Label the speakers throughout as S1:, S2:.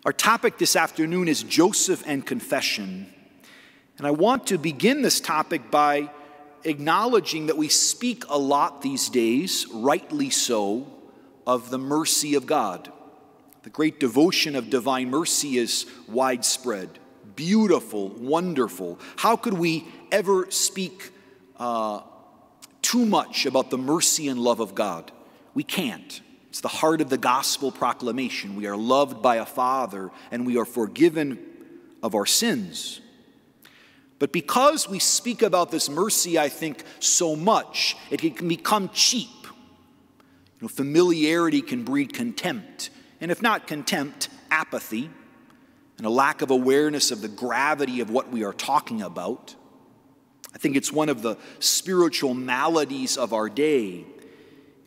S1: Our topic this afternoon is Joseph and confession. And I want to begin this topic by acknowledging that we speak a lot these days, rightly so, of the mercy of God. The great devotion of divine mercy is widespread, beautiful, wonderful. How could we ever speak too much about the mercy and love of God? We can't. It's the heart of the gospel proclamation. We are loved by a Father, and we are forgiven of our sins. But because we speak about this mercy, I think, so much, it can become cheap. Familiarity can breed contempt, and if not contempt, apathy, and a lack of awareness of the gravity of what we are talking about. I think it's one of the spiritual maladies of our day,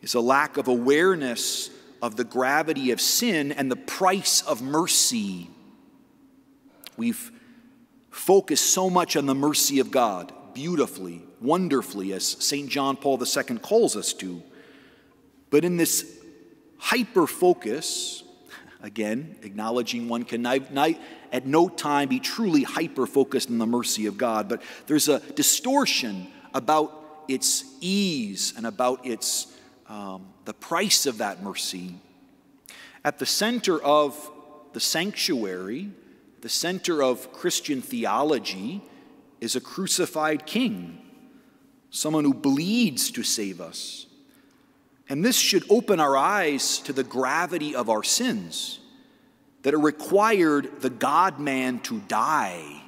S1: is a lack of awareness of the gravity of sin and the price of mercy. We've focused so much on the mercy of God, beautifully, wonderfully, as St. John Paul II calls us to. But in this hyper-focus, again, acknowledging one can at no time be truly hyper-focused on the mercy of God, but there's a distortion about its ease and about its the price of that mercy. At the center of the sanctuary, the center of Christian theology, is a crucified king, someone who bleeds to save us. And this should open our eyes to the gravity of our sins, that it required the God-man to die.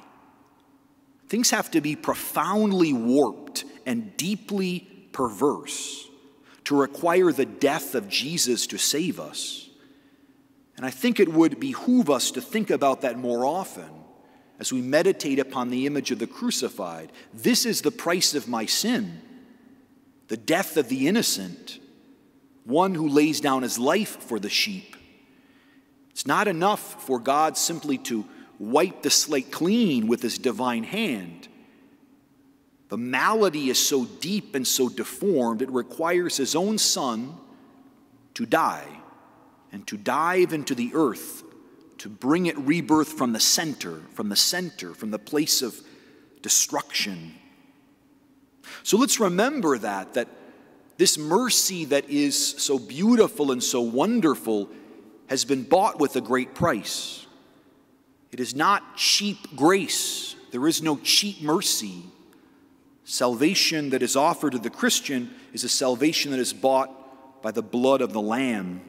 S1: Things have to be profoundly warped and deeply perverse to require the death of Jesus to save us. And I think it would behoove us to think about that more often as we meditate upon the image of the crucified. This is the price of my sin, the death of the innocent, one who lays down his life for the sheep. It's not enough for God simply to wipe the slate clean with his divine hand. The malady is so deep and so deformed, it requires his own Son to die and to dive into the earth, to bring it rebirth from the center, from the place of destruction. So let's remember that this mercy that is so beautiful and so wonderful has been bought with a great price. It is not cheap grace. There is no cheap mercy. Salvation that is offered to the Christian is a salvation that is bought by the blood of the Lamb.